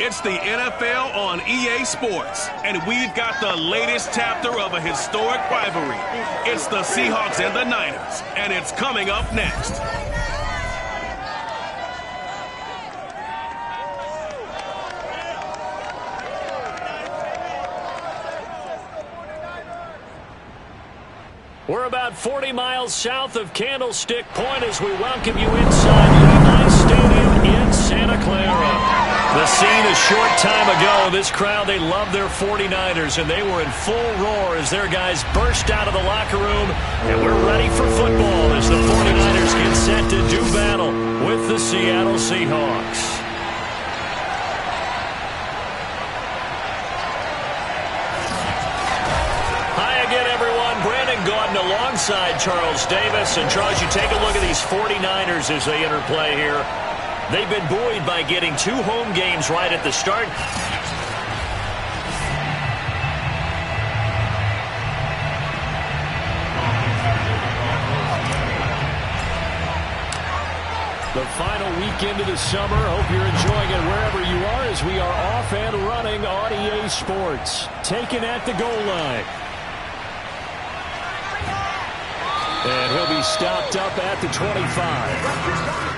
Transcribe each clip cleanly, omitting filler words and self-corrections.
It's the NFL on EA Sports, and we've got the latest chapter of a historic rivalry. It's the Seahawks and the Niners, and it's coming up next. We're about 40 miles south of Candlestick Point as we welcome you inside Levi Stadium in Santa Clara. The scene a short time ago, this crowd, they love their 49ers, and they were in full roar as their guys burst out of the locker room, and we're ready for football as the 49ers get set to do battle with the Seattle Seahawks. Alongside Charles Davis. And Charles, you take a look at these 49ers as they enter play here. They've been buoyed by getting 2 home games right at the start. The final weekend of the summer. Hope you're enjoying it wherever you are as we are off and running on EA Sports. Taken at the goal line. And he'll be stopped up at the 25.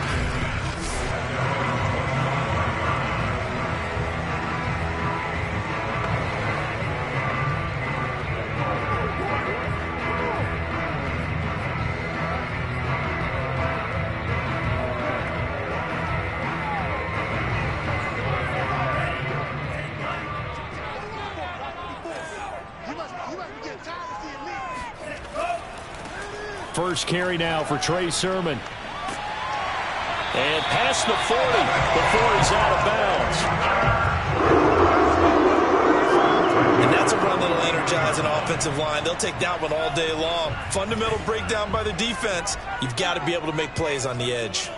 First carry now for Trey Sermon. And past the 40 before he's out of bounds. And that's a run that'll energize an offensive line. They'll take that one all day long. Fundamental breakdown by the defense. You've got to be able to make plays on the edge.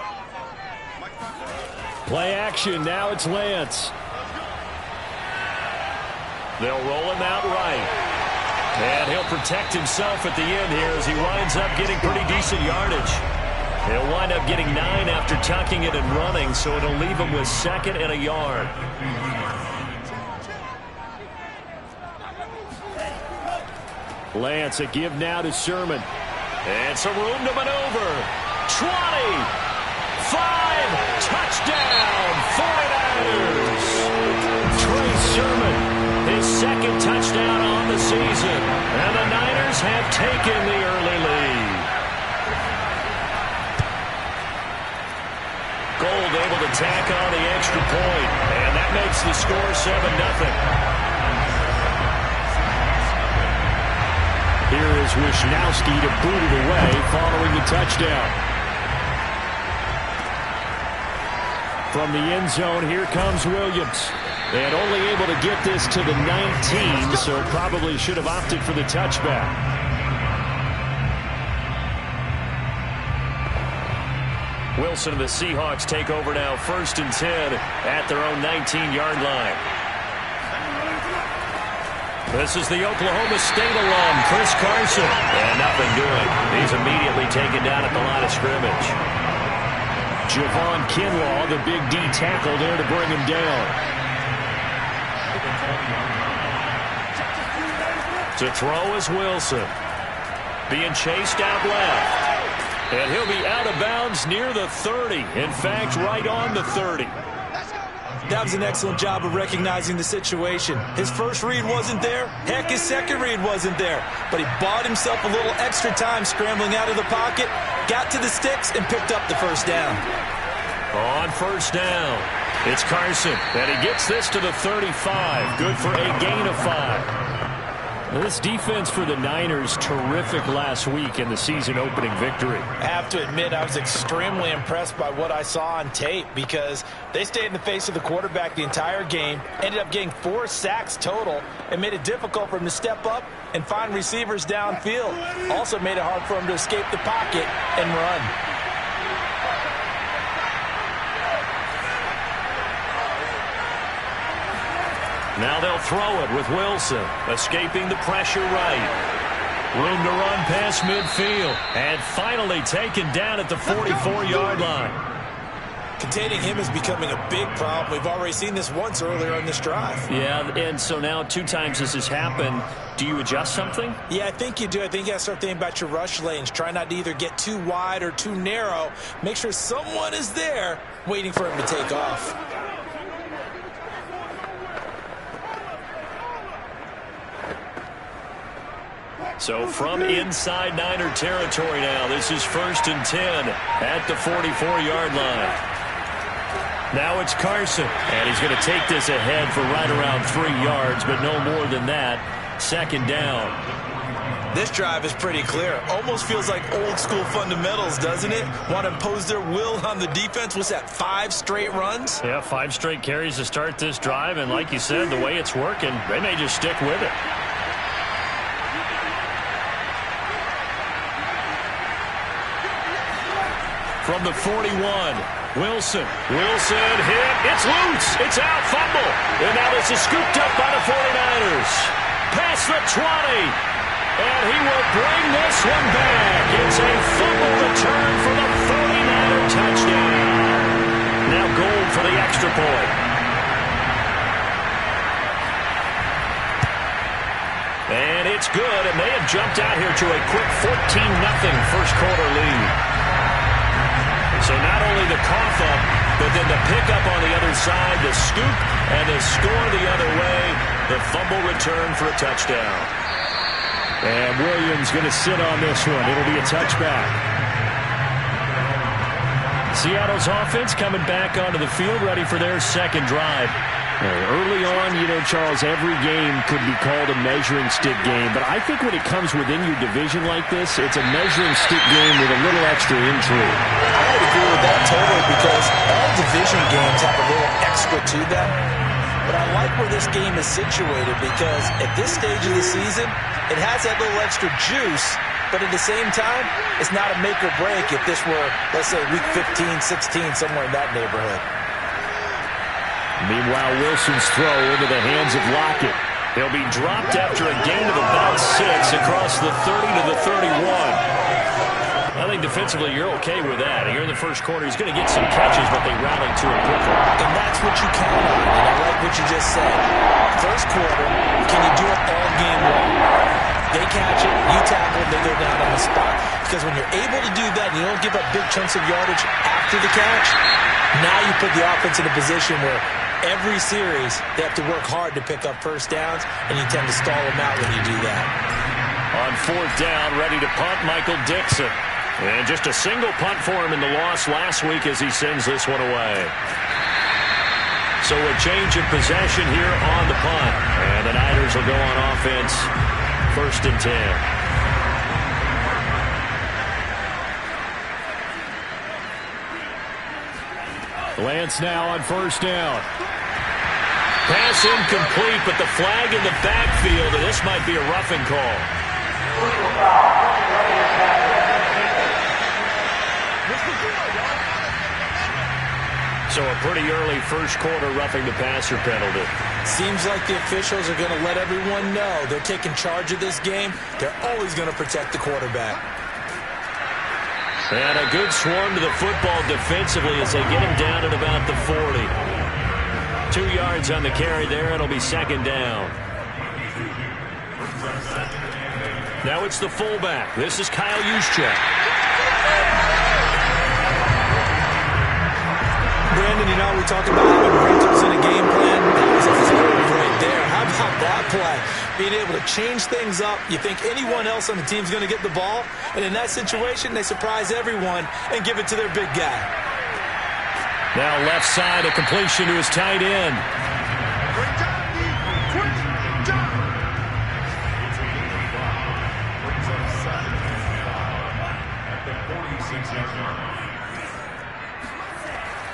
Play action. Now it's Lance. They'll roll him out right. And he'll protect himself at the end here as he winds up getting pretty decent yardage. He'll wind up getting 9 after tucking it and running, so it'll leave him with 2nd and a yard. Lance, a give now to Sermon. And some room to maneuver. 20. 5. Touchdown. 49ers. Trey Sermon. His 2nd touchdown on the season. And the Niners have taken the early lead. Gold able to tack on the extra point. And that makes the score 7-0. Here is Wishnowski to boot it away following the touchdown. From the end zone, here comes Williams. And only able to get this to the 19, so probably should have opted for the touchback. Wilson and the Seahawks take over now, 1st and 10 at their own 19-yard line. This is the Oklahoma State alum, Chris Carson. And nothing doing. He's immediately taken down at the line of scrimmage. Javon Kinlaw, the big D tackle there to bring him down. To throw is Wilson. Being chased out left. And he'll be out of bounds near the 30. In fact, right on the 30. That was an excellent job of recognizing the situation. His first read wasn't there. Heck, his second read wasn't there. But he bought himself a little extra time scrambling out of the pocket, got to the sticks, and picked up the first down. On first down, it's Carson. And he gets this to the 35. Good for a gain of 5. This defense for the Niners, terrific last week in the season-opening victory. I have to admit, I was extremely impressed by what I saw on tape because they stayed in the face of the quarterback the entire game, ended up getting 4 sacks total, and made it difficult for him to step up and find receivers downfield. Also made it hard for him to escape the pocket and run. Now they'll throw it with Wilson, escaping the pressure right. Room to run past midfield, and finally taken down at the 44-yard line. Containing him is becoming a big problem. We've already seen this once earlier on this drive. Yeah, and so now 2 times this has happened. Do you adjust something? Yeah, I think you do. I think you got to start thinking about your rush lanes. Try not to either get too wide or too narrow. Make sure someone is there waiting for him to take off. So from inside Niner territory now, this is 1st and 10 at the 44-yard line. Now it's Carson, and he's going to take this ahead for right around 3 yards, but no more than that. 2nd down. This drive is pretty clear. Almost feels like old school fundamentals, doesn't it? Want to impose their will on the defense. What's that, 5 straight runs? Yeah, 5 straight carries to start this drive, and like you said, the way it's working, they may just stick with it. From the 41, Wilson hit, it's loose, it's out, fumble, and now this is scooped up by the 49ers. Past the 20, and he will bring this one back. It's a fumble return for the 49er touchdown. Now Gold for the extra point. And it's good, and they have jumped out here to a quick 14-0 first quarter lead. So not only the cough up, but then the pickup on the other side, the scoop, and the score the other way, the fumble return for a touchdown. And Williams going to sit on this one. It'll be a touchback. Seattle's offense coming back onto the field, ready for their 2nd drive. Early on, Charles, every game could be called a measuring stick game, but I think when it comes within your division like this, it's a measuring stick game with a little extra intrigue. I would agree with that totally, because all division games have a little extra to them. But I like where this game is situated, because at this stage of the season, it has that little extra juice, but at the same time, it's not a make or break if this were, let's say, week 15, 16, somewhere in that neighborhood. Meanwhile, Wilson's throw into the hands of Lockett. He'll be dropped after a gain of about 6 across the 30 to the 31. I think defensively you're okay with that. Here in the first quarter, he's going to get some catches, but they rallied to him quickly. And that's what you count on, and I like what you just said. First quarter, can you do it all game long? They catch it, you tackle, they go down on the spot. Because when you're able to do that and you don't give up big chunks of yardage after the catch, now you put the offense in a position where every series they have to work hard to pick up first downs, and you tend to stall them out when you do that. On 4th down, ready to punt, Michael Dixon. And just a single punt for him in the loss last week as he sends this one away. So a change of possession here on the punt. And the Niners will go on offense, 1st and 10. Lance now on 1st down. Pass incomplete, but the flag in the backfield, and this might be a roughing call. So a pretty early first quarter roughing the passer penalty. Seems like the officials are going to let everyone know they're taking charge of this game. They're always going to protect the quarterback. And a good swarm to the football defensively as they get him down at about the 40. 2 yards on the carry there. It'll be 2nd down. Now it's the fullback. This is Kyle Juszczyk. Brandon, you know, we talked about having wrinkles in a game plan. That was a fold right there. How about that play? Being able to change things up. You think anyone else on the team's going to get the ball, and in that situation, they surprise everyone and give it to their big guy. Now left side, a completion to his tight end.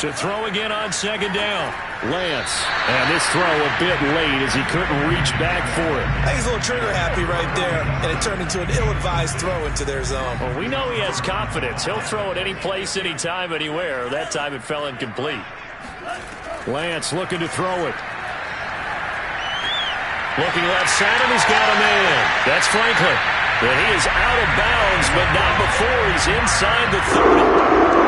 To throw again on 2nd down. Lance. And this throw a bit late as he couldn't reach back for it. I think he's a little trigger happy right there, and it turned into an ill-advised throw into their zone. Well, we know he has confidence. He'll throw it any place, anytime, anywhere. That time it fell incomplete. Lance looking to throw it. Looking left side, and he's got a man. That's Franklin. And he is out of bounds, but not before he's inside the 30.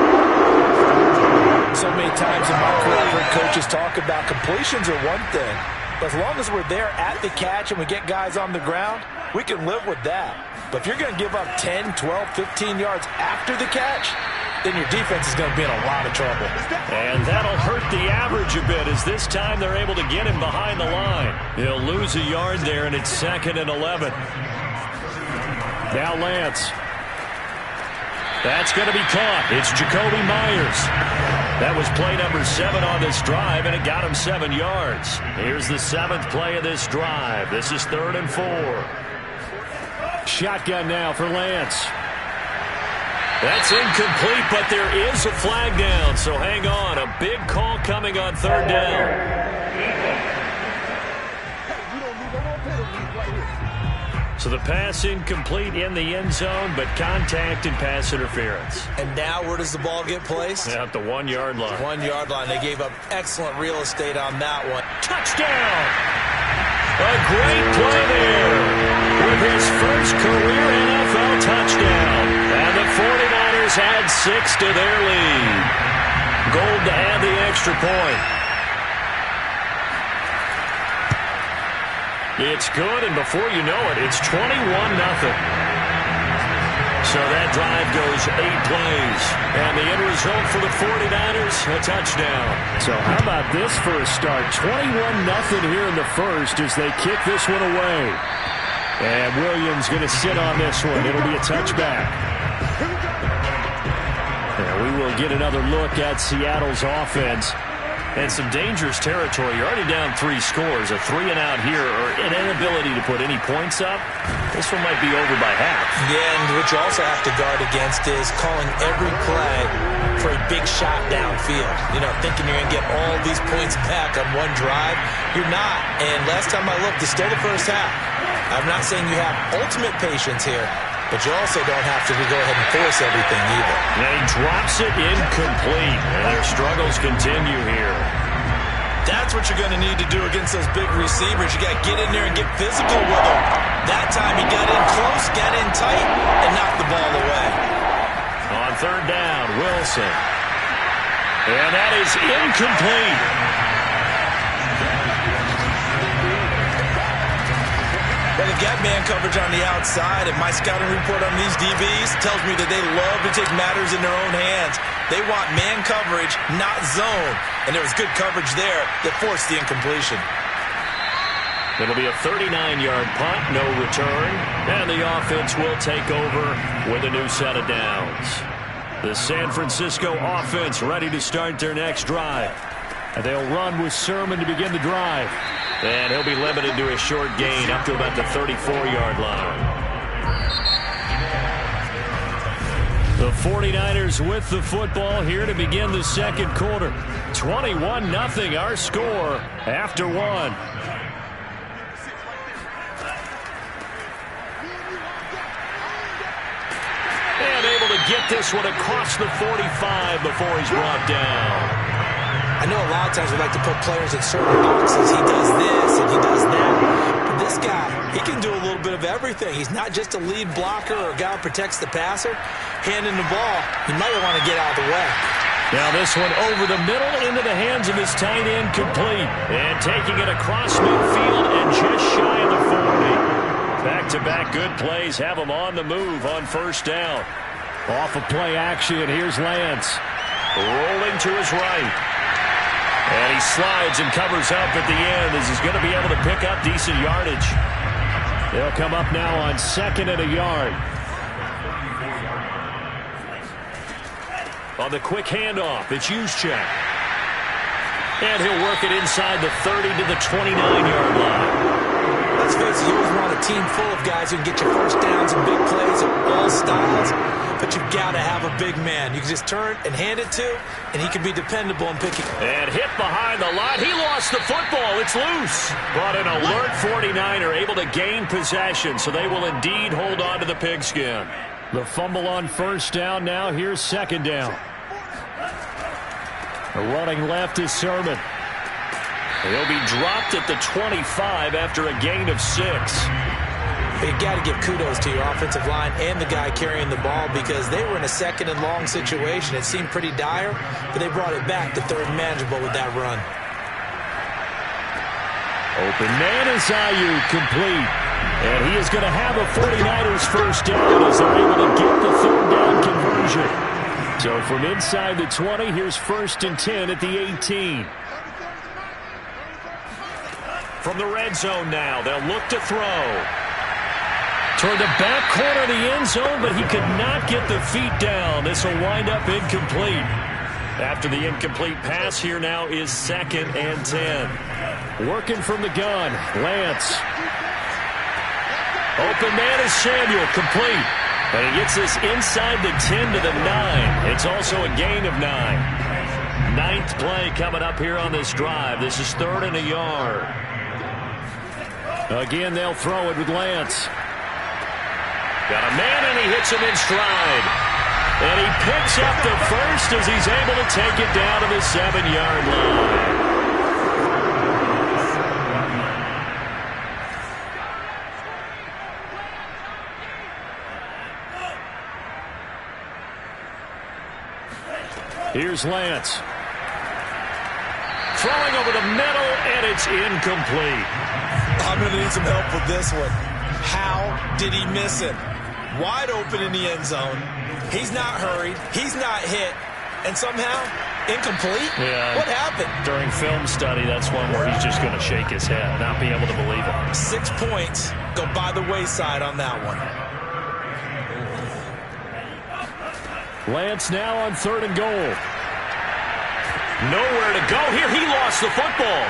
so many times in my career I've heard coaches talk about completions are one thing. But as long as we're there at the catch and we get guys on the ground, we can live with that. But if you're going to give up 10, 12, 15 yards after the catch, then your defense is going to be in a lot of trouble. And that'll hurt the average a bit as this time they're able to get him behind the line. He'll lose a yard there, and it's 2nd and 11. Now Lance. That's going to be caught. It's Jacoby Myers. That was play number 7 on this drive, and it got him 7 yards. Here's the 7th play of this drive. This is 3rd and 4. Shotgun now for Lance. That's incomplete, but there is a flag down, so hang on. A big call coming on 3rd down. So the pass incomplete in the end zone, but contact and pass interference. And now where does the ball get placed? At the 1-yard line. 1-yard line. They gave up excellent real estate on that one. Touchdown! A great play there with his first career NFL touchdown. And the 49ers add 6 to their lead. Gold to add the extra point. It's good, and before you know it, it's 21-0. So that drive goes 8 plays. And the end result for the 49ers, a touchdown. So how about this for a start? 21-0 here in the first as they kick this one away. And Williams going to sit on this one. It'll be a touchback. And we will get another look at Seattle's offense. And some dangerous territory. You're already down 3 scores. A 3-and-out here, or an inability to put any points up. This one might be over by half. Yeah, and what you also have to guard against is calling every play for a big shot downfield. You know, thinking you're going to get all these points back on one drive. You're not. And last time I looked, it's still the first half. I'm not saying you have ultimate patience here, but you also don't have to go ahead and force everything either. And he drops it incomplete. And their struggles continue here. That's what you're going to need to do against those big receivers. You got to get in there and get physical with them. That time he got in close, got in tight, and knocked the ball away. On 3rd down, Wilson. And that is incomplete. Well, they've got man coverage on the outside, and my scouting report on these DBs tells me that they love to take matters in their own hands. They want man coverage, not zone. And there was good coverage there that forced the incompletion. It'll be a 39-yard punt, no return. And the offense will take over with a new set of downs. The San Francisco offense ready to start their next drive. And they'll run with Sermon to begin the drive. And he'll be limited to a short gain up to about the 34-yard line. The 49ers with the football here to begin the second quarter. 21-0 our score after 1. And able to get this one across the 45 before he's brought down. I know a lot of times we like to put players in certain boxes. He does this and he does that. But this guy, he can do a little bit of everything. He's not just a lead blocker or a guy who protects the passer. Handing the ball, he might want to get out of the way. Now this one over the middle into the hands of his tight end complete. And taking it across midfield and just shy of the 40. Back-to-back good plays have him on the move on 1st down. Off of play action, here's Lance. Rolling to his right. And he slides and covers up at the end as he's going to be able to pick up decent yardage. They'll come up now on 2nd and a yard. On the quick handoff, it's Juszczyk. And he'll work it inside the 30 to the 29-yard line. Let's face it, you always want a team full of guys who can get your first downs and big plays of all styles. But you've got to have a big man. You can just turn and hand it to, and he can be dependable in picking. And hit behind the line. He lost the football. It's loose. But an alert 49er able to gain possession, so they will indeed hold on to the pigskin. The fumble on 1st down. Now here's 2nd down. The running left is Sermon. He'll be dropped at the 25 after a gain of 6. But you got to give kudos to your offensive line and the guy carrying the ball because they were in a second and long situation. It seemed pretty dire, but they brought it back to third and manageable with that run. Open man is Ayuk, complete. And he is going to have a 49ers first down as they're able to get the third down conversion. So from inside the 20, here's 1st and 10 at the 18. From the red zone now, they'll look to throw. Toward the back corner of the end zone, but he could not get the feet down. This will wind up incomplete. After the incomplete pass, here now is 2nd and 10. Working from the gun, Lance. Open man is Samuel, complete. And he gets this inside the 10 to the 9. It's also a gain of 9. 9th play coming up here on this drive. This is 3rd and a yard. Again, they'll throw it with Lance. Got a man, and he hits him in stride. And he picks up the first as he's able to take it down to the 7-yard line. Here's Lance. Throwing over the middle, and it's incomplete. I'm going to need some help with this one. How did he miss it? Wide open in the end zone. He's not hurried. He's not hit. And somehow, incomplete? Yeah. What happened? During film study, that's one where he's just going to shake his head, not be able to believe it. 6 points go by the wayside on that one. Lance now on 3rd and goal. Nowhere to go here. He lost the football.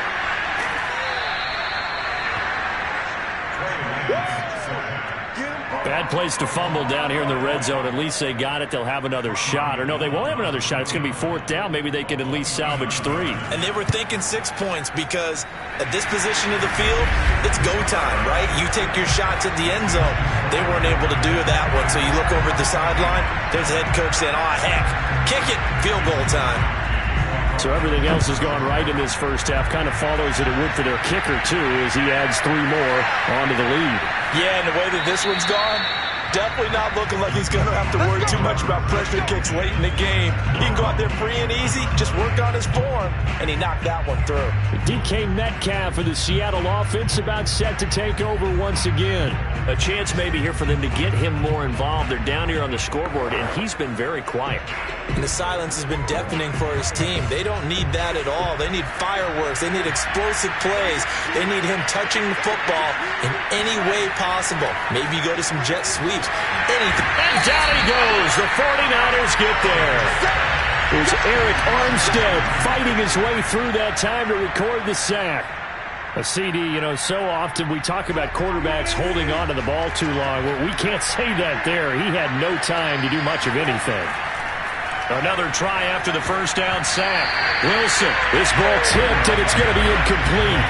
Bad place to fumble down here in the red zone. At least they got it. They'll have another shot. Or no, they won't have another shot. It's going to be 4th down. Maybe they can at least salvage 3. And they were thinking 6 points because at this position of the field, it's go time, right? You take your shots at the end zone. They weren't able to do that one. So you look over at the sideline, there's the head coach saying, oh, heck, kick it, field goal time. So everything else has gone right in this first half. Kind of follows that it would for their kicker, too, as he adds 3 more onto the lead. Yeah, and the way that this one's gone, definitely not looking like he's going to have to worry too much about pressure kicks late in the game. He can go out there free and easy, just work on his form, and he knocked that one through. DK Metcalf for the Seattle offense about set to take over once again. A chance maybe here for them to get him more involved. They're down here on the scoreboard, and he's been very quiet. And the silence has been deafening for his team. They don't need that at all. They need fireworks. They need explosive plays. They need him touching the football in any way possible. Maybe you go to some jet sweeps. Anything. And down he goes. The 49ers get there. There's Eric Armstead fighting his way through that time to record the sack. A CD, so often we talk about quarterbacks holding on to the ball too long. Well, we can't say that there. He had no time to do much of anything. Another try after the first down sack. Wilson, this ball tipped, and it's going to be incomplete.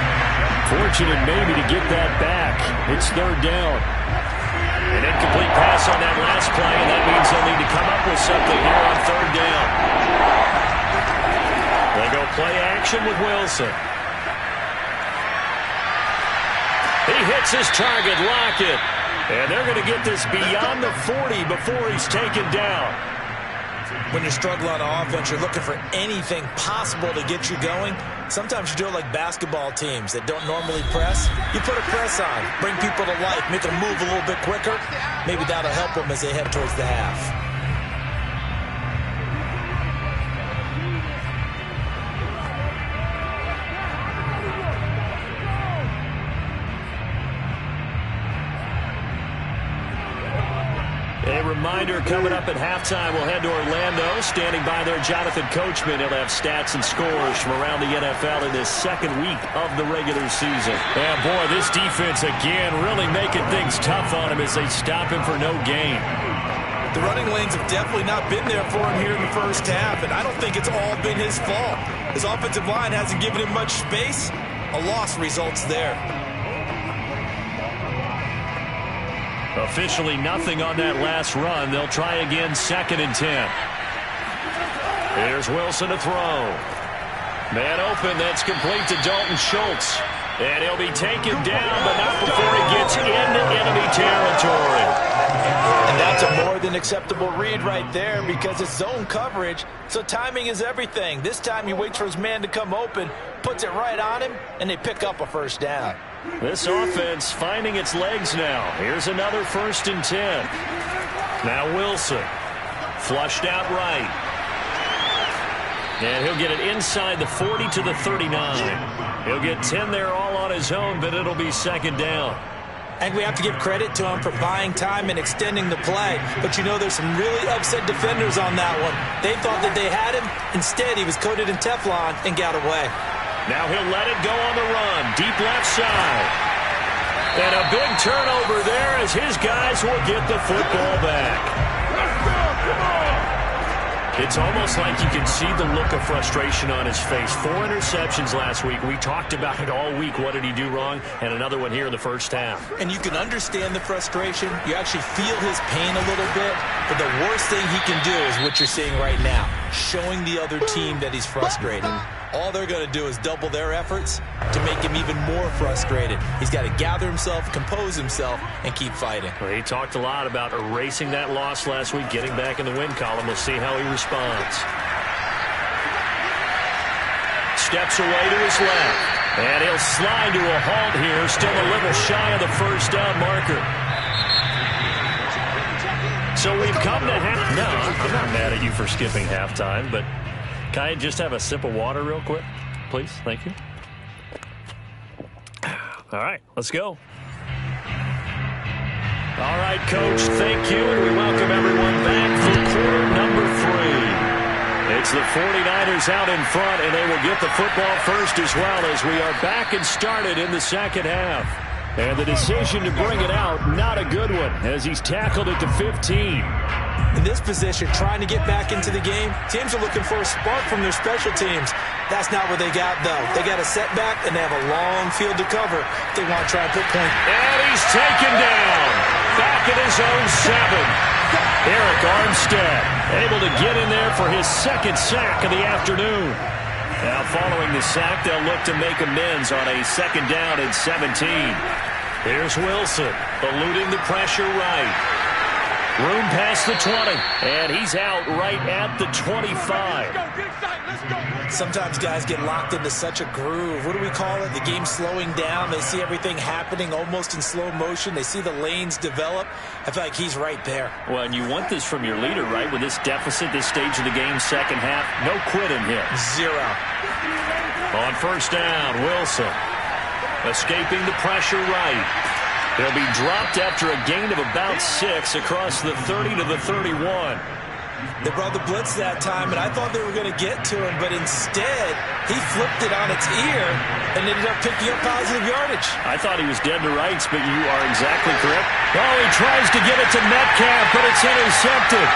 Fortunate maybe to get that back. It's 3rd down. An incomplete pass on that last play, and that means they'll need to come up with something here on 3rd down. They go play action with Wilson. He hits his target, Lockett. And they're going to get this beyond the 40 before he's taken down. When you struggle on offense, you're looking for anything possible to get you going. Sometimes you do it like basketball teams that don't normally press. You put a press on, bring people to life, make them move a little bit quicker. Maybe that'll help them as they head towards the half. A reminder coming up at halftime, we'll head to Orlando. Standing by there, Jonathan Coachman. He'll have stats and scores from around the NFL in this 2nd week of the regular season. And boy, this defense again really making things tough on him as they stop him for no gain. The running lanes have definitely not been there for him here in the first half, and I don't think it's all been his fault. His offensive line hasn't given him much space. A loss results there. Officially nothing on that last run. They'll try again 2nd and 10. Here's Wilson to throw. Man open, that's complete to Dalton Schultz. And he'll be taken down, but not before he gets into enemy territory. And that's a more than acceptable read right there because it's zone coverage, so timing is everything. This time he waits for his man to come open, puts it right on him, and they pick up a first down. This offense finding its legs now. Here's another 1st and 10. Now Wilson. Flushed out right. And he'll get it inside the 40 to the 39. He'll get 10 there all on his own, but it'll be 2nd down. And we have to give credit to him for buying time and extending the play. But you know there's some really upset defenders on that one. They thought that they had him. Instead, he was coated in Teflon and got away. Now he'll let it go on the run. Deep left side. And a big turnover there as his guys will get the football back. It's almost like you can see the look of frustration on his face. 4 interceptions last week. We talked about it all week. What did he do wrong? And another one here in the first half. And you can understand the frustration. You actually feel his pain a little bit. But the worst thing he can do is what you're seeing right now, showing the other team that he's frustrated. All they're going to do is double their efforts to make him even more frustrated. He's got to gather himself, compose himself, and keep fighting. Well, he talked a lot about erasing that loss last week, getting back in the win column. We'll see how he responds. Steps away to his left. And he'll slide to a halt here. Still a little shy of the first down marker. So we've come to half. No, I'm not mad at you for skipping halftime, but can I just have a sip of water real quick? Please, thank you. All right, let's go. All right, Coach, thank you, and we welcome everyone back for quarter number 3. It's the 49ers out in front, and they will get the football first as well as we are back and started in the second half. And the decision to bring it out, not a good one, as he's tackled it to 15. In this position, trying to get back into the game, teams are looking for a spark from their special teams. That's not what they got, though. They got a setback, and they have a long field to cover if they want to try and put points. And he's taken down. Back at his own 7. Eric Armstead able to get in there for his 2nd sack of the afternoon. Now following the sack, they'll look to make amends on a 2nd down and 17. Here's Wilson, eluding the pressure right. Room past the 20, and he's out right at the 25. Sometimes guys get locked into such a groove. What do we call it? The game's slowing down. They see everything happening almost in slow motion. They see the lanes develop. I feel like he's right there. Well, and you want this from your leader, right? With this deficit, this stage of the game, second half, no quitting here. 0. On first down, Wilson escaping the pressure right. He'll be dropped after a gain of about 6 across the 30 to the 31. They brought the blitz that time, and I thought they were going to get to him, but instead, he flipped it on its ear and ended up picking up positive yardage. I thought he was dead to rights, but you are exactly correct. Oh, he tries to get it to Metcalf, but it's intercepted.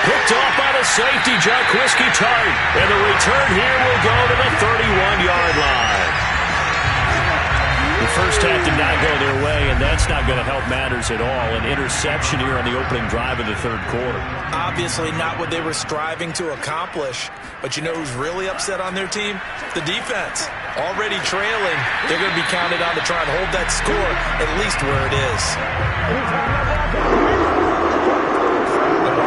Picked off by the safety, Jaquiski Tart. And the return here will go to the 31-yard line. The first half did not go their way, and that's not going to help matters at all. An interception here on the opening drive of the third quarter. Obviously not what they were striving to accomplish. But you know who's really upset on their team? The defense. Already trailing. They're going to be counted on to try and hold that score at least where it is.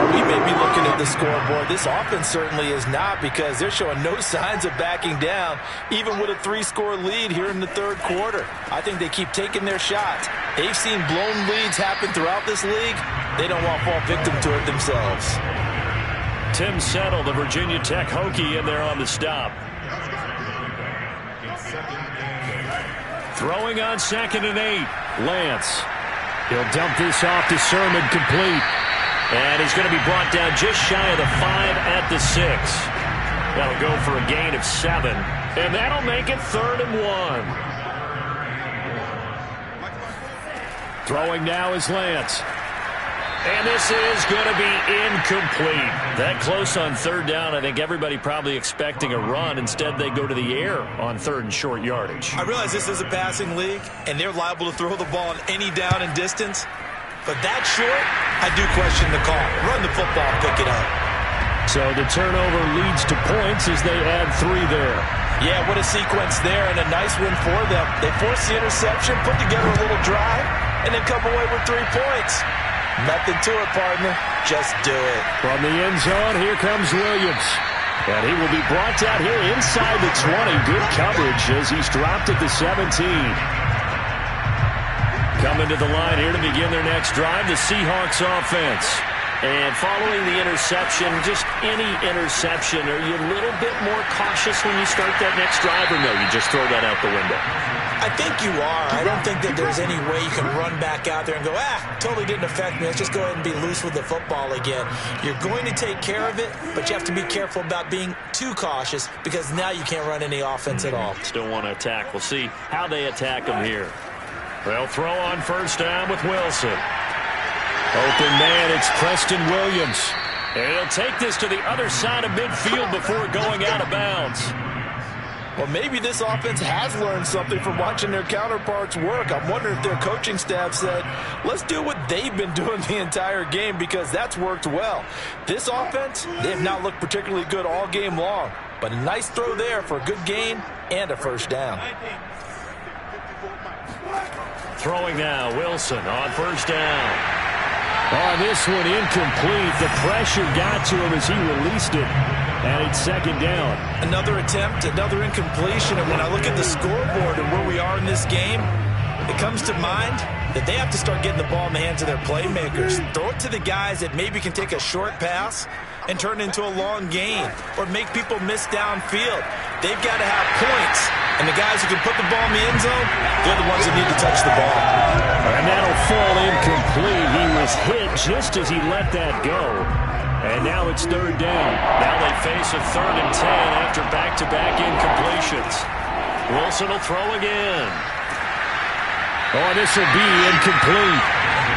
We may be looking at the scoreboard. This offense certainly is not, because they're showing no signs of backing down, even with a 3-score lead here in the third quarter. I think they keep taking their shots. They've seen blown leads happen throughout this league. They don't want to fall victim to it themselves. Tim Settle, the Virginia Tech Hokie, in there on the stop. Throwing on 2nd and 8. Lance. He'll dump this off to Sermon, complete. And he's going to be brought down just shy of the 5 at the 6. That'll go for a gain of 7. And that'll make it 3rd and 1. Throwing now is Lance. And this is going to be incomplete. That close on 3rd down, I think everybody probably expecting a run. Instead, they go to the air on 3rd and short yardage. I realize this is a passing league, and they're liable to throw the ball on any down and distance. But that short, I do question the call. Run the football, pick it up. So the turnover leads to points as they add 3 there. Yeah, what a sequence there, and a nice win for them. They forced the interception, put together a little drive, and then come away with 3 points. Nothing to it, partner. Just do it. From the end zone, here comes Williams. And he will be brought out here inside the 20. Good coverage as he's dropped at the 17. Coming to the line here to begin their next drive, the Seahawks offense. And following the interception, just any interception, are you a little bit more cautious when you start that next drive, or no, you just throw that out the window? I think you are. I don't think that there's any way you can run back out there and go, totally didn't affect me. Let's just go ahead and be loose with the football again. You're going to take care of it, but you have to be careful about being too cautious because now you can't run any offense at all. Still want to attack. We'll see how they attack them here. They'll throw on first down with Wilson. Open man, it's Preston Williams. And he'll take this to the other side of midfield before going out of bounds. Well, maybe this offense has learned something from watching their counterparts work. I'm wondering if their coaching staff said, let's do what they've been doing the entire game because that's worked well. This offense, they have not looked particularly good all game long. But a nice throw there for a good gain and a first down. Throwing now, Wilson on first down. On this one, incomplete. The pressure got to him as he released it. And it's second down. Another attempt, another incompletion. And when I look at the scoreboard and where we are in this game, it comes to mind that they have to start getting the ball in the hands of their playmakers. Throw it to the guys that maybe can take a short pass and turn it into a long gain or make people miss downfield. They've got to have points. And the guys who can put the ball in the end zone, they're the ones that need to touch the ball. And that'll fall incomplete. He was hit just as he let that go. And now it's third down. Now they face a 3rd and 10 after back-to-back incompletions. Wilson will throw again. Oh, this will be incomplete.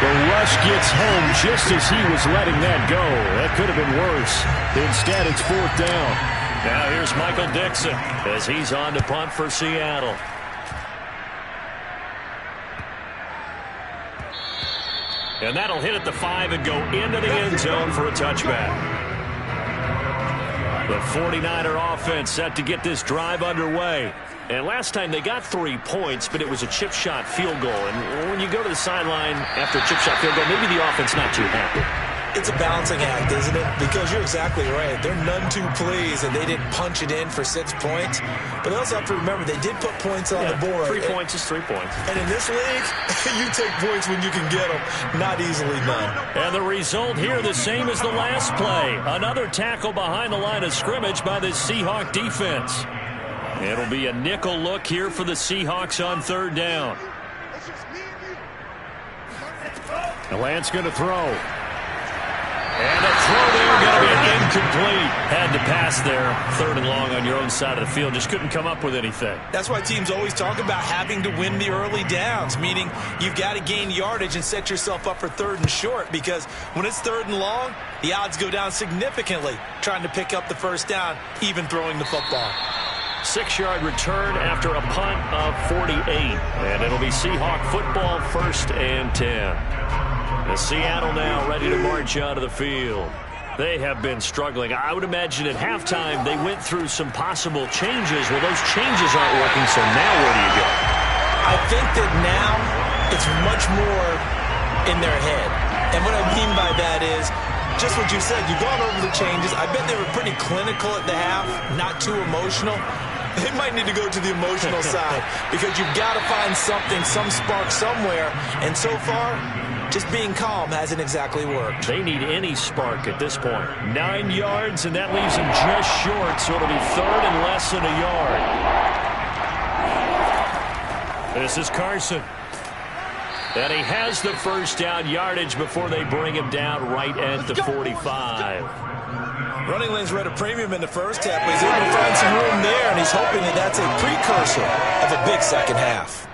The rush gets home just as he was letting that go. That could have been worse. Instead, it's 4th down. Now here's Michael Dixon as he's on to punt for Seattle. And that'll hit at the 5 and go into the end zone for a touchback. The 49er offense set to get this drive underway. And last time they got 3 points, but it was a chip shot field goal. And when you go to the sideline after a chip shot field goal, maybe the offense not too happy. It's a balancing act, isn't it? Because you're exactly right. They're none too pleased, and they didn't punch it in for 6 points. But they also have to remember they did put points on the board. 3 points is 3 points. And in this league, you take points when you can get them. Not easily done. And the result here the same as the last play. Another tackle behind the line of scrimmage by the Seahawk defense. It'll be a nickel look here for the Seahawks on 3rd down. The Lance going to throw. And a throw there going to be incomplete. Had to pass there. 3rd and long on your own side of the field. Just couldn't come up with anything. That's why teams always talk about having to win the early downs, meaning you've got to gain yardage and set yourself up for 3rd and short, because when it's 3rd and long, the odds go down significantly trying to pick up the first down, even throwing the football. 6-yard return after a punt of 48. And it'll be Seahawk football, 1st and 10. The Seattle now ready to march out of the field. They have been struggling. I would imagine at halftime they went through some possible changes. Well, those changes aren't working, so now where do you go? I think that now it's much more in their head. And what I mean by that is just what you said. You've gone over the changes. I bet they were pretty clinical at the half, not too emotional. They might need to go to the emotional side because you've got to find something, some spark somewhere. And so far, just being calm hasn't exactly worked. They need any spark at this point. 9 yards, and that leaves them just short, so it'll be 3rd and less than a yard. This is Carson. And he has the first down yardage before they bring him down right at the 45. Running lanes were at a premium in the first half, but he's able to find some room there, and he's hoping that that's a precursor of a big second half.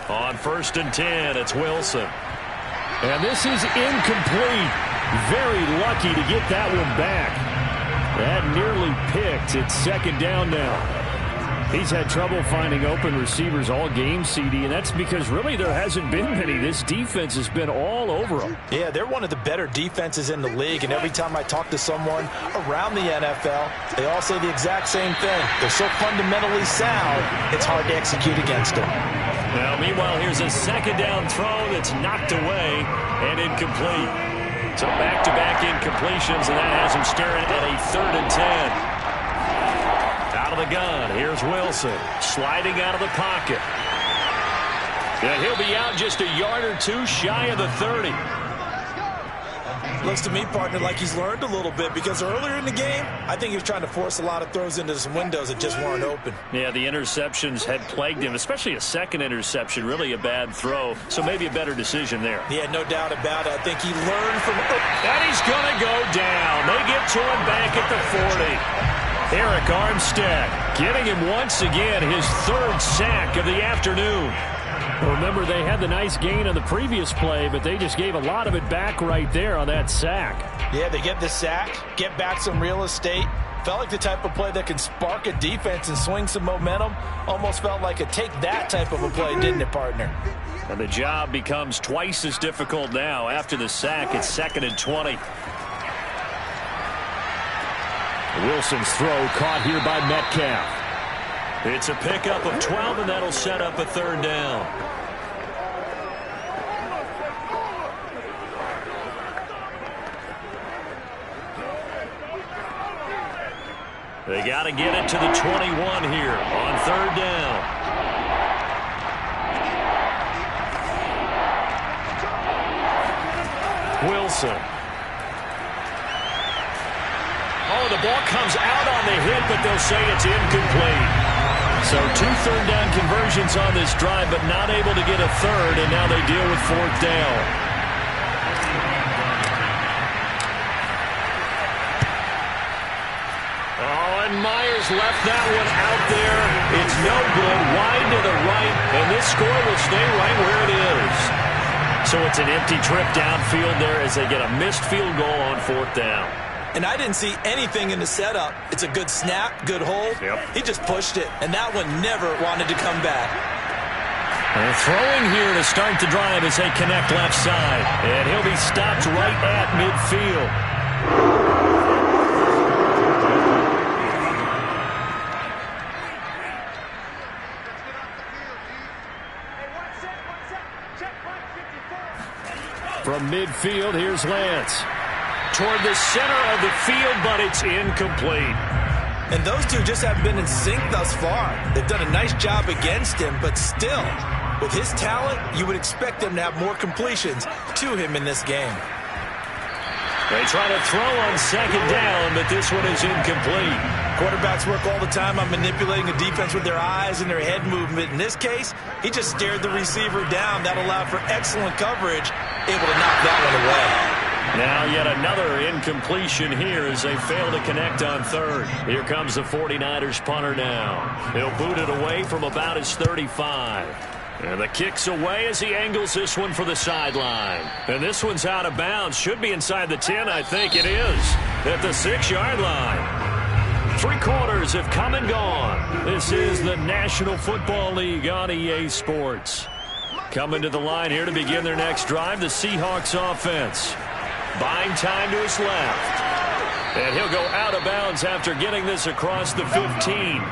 On 1st and 10, it's Wilson. And this is incomplete. Very lucky to get that one back. That nearly picked. It's 2nd down now. He's had trouble finding open receivers all game, CD, and that's because really there hasn't been many. This defense has been all over them. Yeah, they're one of the better defenses in the league, and every time I talk to someone around the NFL, they all say the exact same thing. They're so fundamentally sound, it's hard to execute against them. Now, meanwhile, here's a second down throw that's knocked away and incomplete. So back-to-back incompletions, and that has him staring at a 3rd and 10. Out of the gun, here's Wilson, sliding out of the pocket. And he'll be out just a yard or two shy of the 30. Looks to me, partner, like he's learned a little bit, because earlier in the game, I think he was trying to force a lot of throws into some windows that just weren't open. Yeah, the interceptions had plagued him, especially a second interception, really a bad throw, so maybe a better decision there. Yeah, no doubt about it. I think he learned from... And he's going to go down. They get to him back at the 40. Eric Armstead getting him once again his 3rd sack of the afternoon. Remember, they had the nice gain on the previous play, but they just gave a lot of it back right there on that sack. Yeah, they get the sack, get back some real estate. Felt like the type of play that can spark a defense and swing some momentum. Almost felt like a take that type of a play, didn't it, partner? And the job becomes twice as difficult now. After the sack, it's 2nd and 20. Wilson's throw caught here by Metcalf. It's a pickup of 12, and that'll set up a 3rd down. They got to get it to the 21 here on 3rd down. Wilson. Oh, the ball comes out on the hit, but they'll say it's incomplete. So 2 third-down conversions on this drive, but not able to get a 3rd, and now they deal with 4th down. Oh, and Myers left that one out there. It's no good, wide to the right, and this score will stay right where it is. So it's an empty trip downfield there as they get a missed field goal on 4th down. And I didn't see anything in the setup. It's a good snap, good hold. Yep. He just pushed it, and that one never wanted to come back. And throwing here to start the drive as they connect left side. And he'll be stopped right at midfield. From midfield, here's Lance. Toward the center of the field, but it's incomplete. And those two just haven't been in sync thus far. They've done a nice job against him, but still, with his talent, you would expect them to have more completions to him in this game. They try to throw on 2nd down, but this one is incomplete. Quarterbacks work all the time on manipulating a defense with their eyes and their head movement. In this case, he just stared the receiver down. That allowed for excellent coverage, able to knock that one away. Now yet another incompletion here as they fail to connect on 3rd. Here comes the 49ers punter now. He'll boot it away from about his 35. And the kick's away as he angles this one for the sideline. And this one's out of bounds. Should be inside the 10, I think it is. At the 6-yard line. 3 quarters have come and gone. This is the National Football League on EA Sports. Coming to the line here to begin their next drive, the Seahawks offense. Buying time to his left. And he'll go out of bounds after getting this across the 15.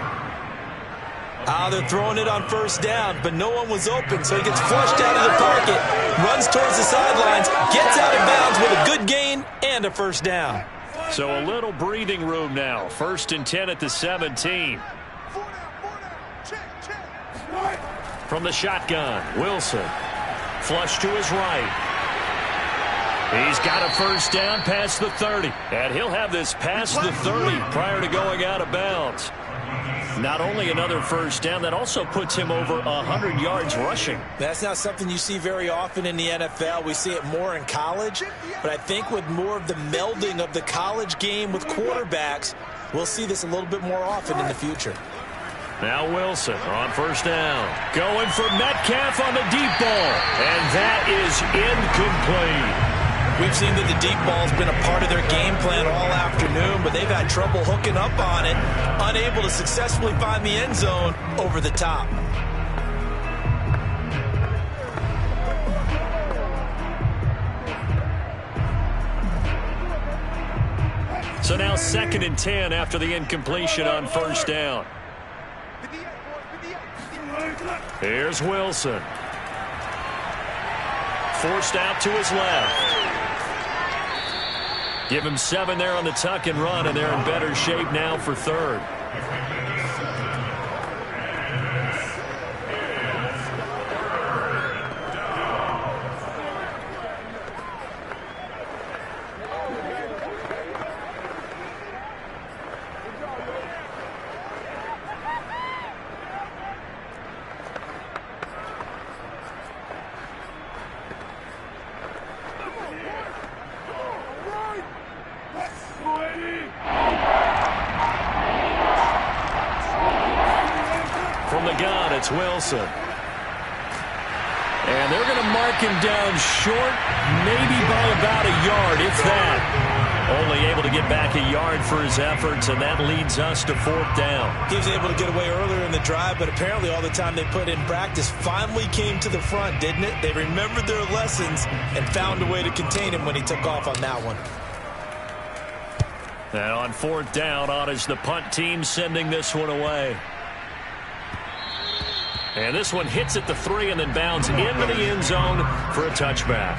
They're throwing it on 1st down, but no one was open, so he gets flushed out of the pocket, runs towards the sidelines, gets out of bounds with a good gain and a 1st down. So a little breathing room now. 1st and 10 at the 17. From the shotgun, Wilson. Flush to his right. He's got a 1st down past the 30. And he'll have this past the 30 prior to going out of bounds. Not only another 1st down, that also puts him over 100 yards rushing. That's not something you see very often in the NFL. We see it more in college. But I think with more of the melding of the college game with quarterbacks, we'll see this a little bit more often in the future. Now Wilson on 1st down. Going for Metcalf on the deep ball. And that is incomplete. We've seen that the deep ball's been a part of their game plan all afternoon, but they've had trouble hooking up on it, unable to successfully find the end zone over the top. So now 2nd and 10 after the incompletion on first down. Here's Wilson. Forced out to his left. Give him 7 there on the tuck and run, and they're in better shape now for 3rd. From the gun, it's Wilson. And they're going to mark him down short, maybe by about a yard, if that. Only able to get back a yard for his efforts, and that leads us to 4th down. He was able to get away earlier in the drive, but apparently all the time they put in practice finally came to the front, didn't it? They remembered their lessons and found a way to contain him when he took off on that one. And on 4th down, on is the punt team sending this one away. And this one hits at the 3 and then bounds into the end zone for a touchback.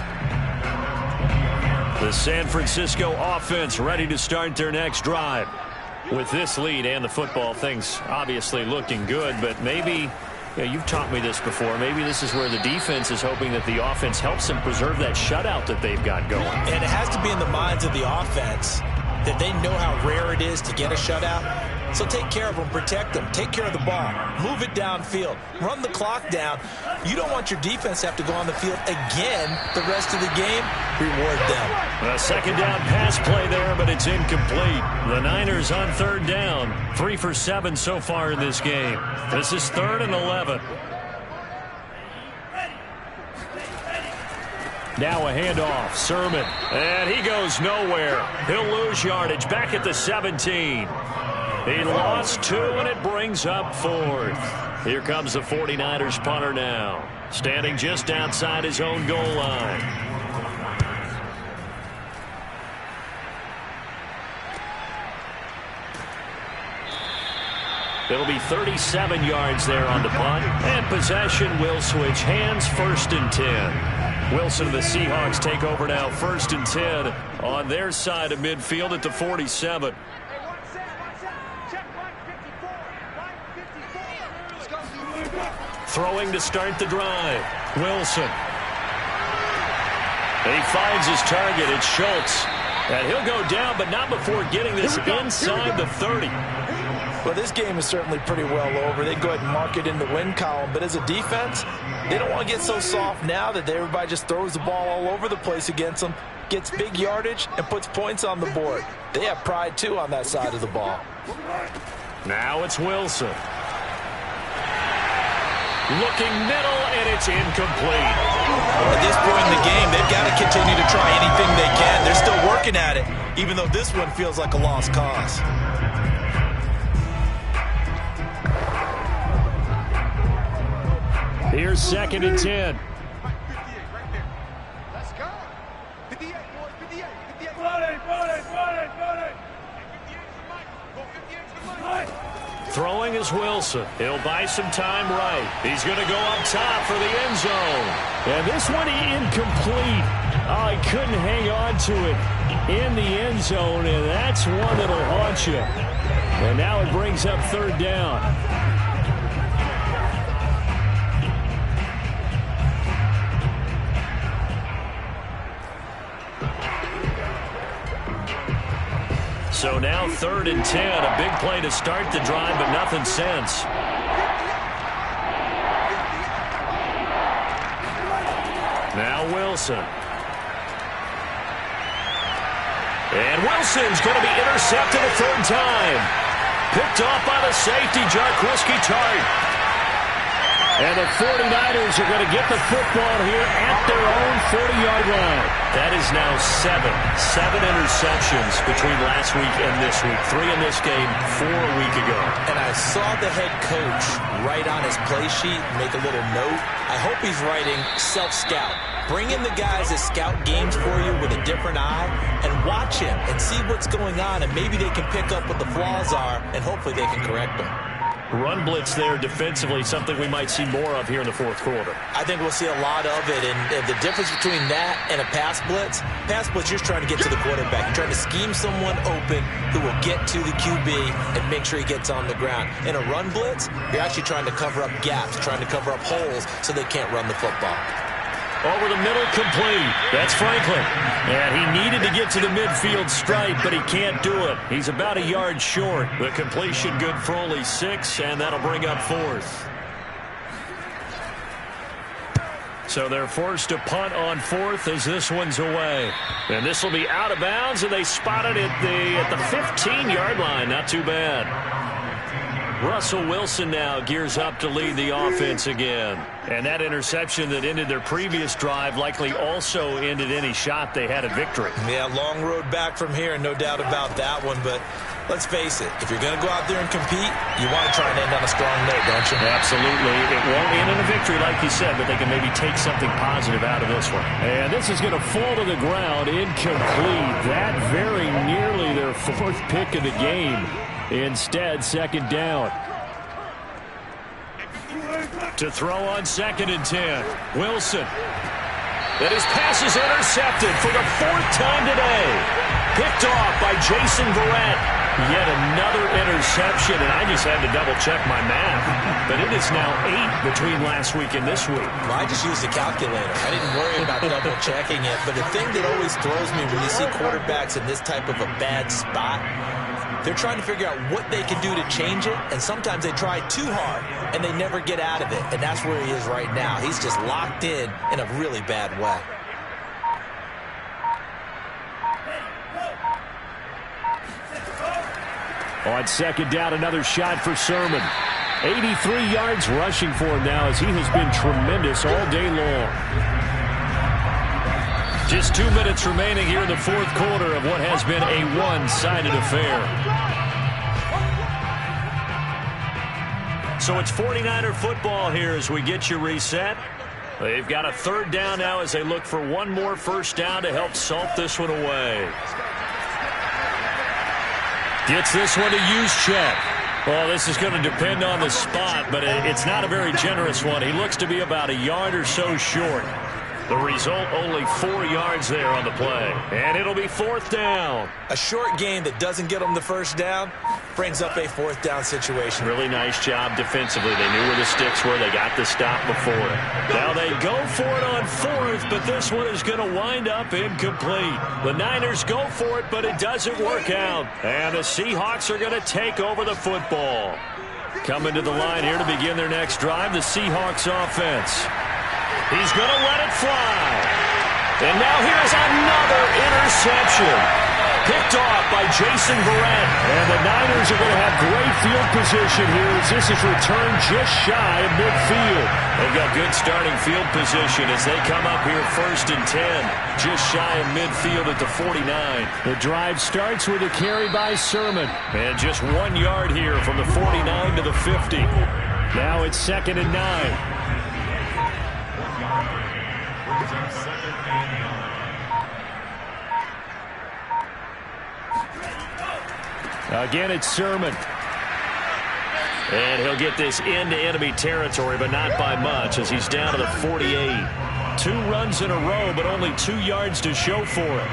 The San Francisco offense ready to start their next drive. With this lead and the football, things obviously looking good, but maybe, you've taught me this before, maybe this is where the defense is hoping that the offense helps them preserve that shutout that they've got going. And it has to be in the minds of the offense that they know how rare it is to get a shutout. So take care of them, protect them, take care of the ball, move it downfield, run the clock down. You don't want your defense to have to go on the field again the rest of the game. Reward them. A 2nd down pass play there, but it's incomplete. The Niners on 3rd down, 3 for 7 so far in this game. This is 3rd and 11. Now a handoff, Sermon, and he goes nowhere. He'll lose yardage back at the 17. He lost 2, and it brings up 4th. Here comes the 49ers punter now, standing just outside his own goal line. It'll be 37 yards there on the punt, and possession will switch hands, 1st and 10. Wilson and the Seahawks take over now, 1st and 10 on their side of midfield at the 47. Throwing to start the drive. Wilson. He finds his target. It's Schultz. And he'll go down, but not before getting this inside the 30. Well, this game is certainly pretty well over. They go ahead and mark it in the win column. But as a defense, they don't want to get so soft now that everybody just throws the ball all over the place against them, gets big yardage, and puts points on the board. They have pride, too, on that side of the ball. Now it's Wilson. Looking middle, and it's incomplete. At this point in the game, they've got to continue to try anything they can. They're still working at it, even though this one feels like a lost cause. Here's 2nd and 10. Let's go. 58, boys, 58, 58. Throwing is Wilson. He'll buy some time right. He's going to go up top for the end zone. And this one incomplete. Oh, he couldn't hang on to it in the end zone, and that's one that'll haunt you. And now it brings up 3rd down. So now 3rd and 10, a big play to start the drive, but nothing since. Now Wilson. And Wilson's going to be intercepted a 3rd time. Picked off by the safety, Jarquiski Tart. And the 49ers are going to get the football here at their own 40-yard line. That is now seven interceptions between last week and this week. 3 in this game, 4 a week ago. And I saw the head coach write on his play sheet, make a little note. I hope he's writing self-scout. Bring in the guys that scout games for you with a different eye and watch him and see what's going on, and maybe they can pick up what the flaws are, and hopefully they can correct them. Run blitz there defensively, something we might see more of here in the fourth quarter. I think we'll see a lot of it, and the difference between that and a pass blitz, you're trying to get to the quarterback. You're trying to scheme someone open who will get to the QB and make sure he gets on the ground. In a run blitz, you're actually trying to cover up gaps, trying to cover up holes so they can't run the football. Over the middle, complete. That's Franklin. And he needed to get to the midfield stripe, but he can't do it. He's about a yard short. The completion good for only 6, and that'll bring up 4th. So they're forced to punt on 4th as this one's away. And this will be out of bounds, and they spot it at the 15-yard line. Not too bad. Russell Wilson now gears up to lead the offense again. And that interception that ended their previous drive likely also ended any shot they had at victory. Yeah, long road back from here, no doubt about that one. But let's face it, if you're going to go out there and compete, you want to try and end on a strong note, don't you? Absolutely. It won't end in a victory like you said, but they can maybe take something positive out of this one. And this is going to fall to the ground, incomplete. That very nearly their 4th pick of the game. Instead, 2nd down. To throw on 2nd and 10. Wilson. And his pass is intercepted for the 4th time today. Picked off by Jason Verrett. Yet another interception, and I just had to double-check my math. But it is now 8 between last week and this week. Well, I just used a calculator. I didn't worry about double-checking it. But the thing that always throws me when you see quarterbacks in this type of a bad spot, they're trying to figure out what they can do to change it, and sometimes they try too hard, and they never get out of it, and that's where he is right now. He's just locked in a really bad way. On 2nd down, another shot for Sermon. 83 yards rushing for him now as he has been tremendous all day long. Just 2 minutes remaining here in the 4th quarter of what has been a one-sided affair. So it's 49er football here as we get you reset. They've got a 3rd down now as they look for one more 1st down to help salt this one away. Gets this one to Juszczyk. Well, this is going to depend on the spot, but it's not a very generous one. He looks to be about a yard or so short. The result, only 4 yards there on the play. And it'll be 4th down. A short game that doesn't get them the 1st down brings up a 4th down situation. Really nice job defensively. They knew where the sticks were. They got the stop before it. Now they go for it on 4th, but this one is going to wind up incomplete. The Niners go for it, but it doesn't work out. And the Seahawks are going to take over the football. Coming to the line here to begin their next drive, the Seahawks offense. He's going to let it fly. And now here's another interception. Picked off by Jason Verrett. And the Niners are going to have great field position here as this is returned just shy of midfield. They've got good starting field position as they come up here 1st and 10. Just shy of midfield at the 49. The drive starts with a carry by Sermon. And just 1 yard here from the 49 to the 50. Now it's 2nd and 9. Again, it's Sermon. And he'll get this into enemy territory, but not by much as he's down to the 48. 2 runs in a row, but only 2 yards to show for it.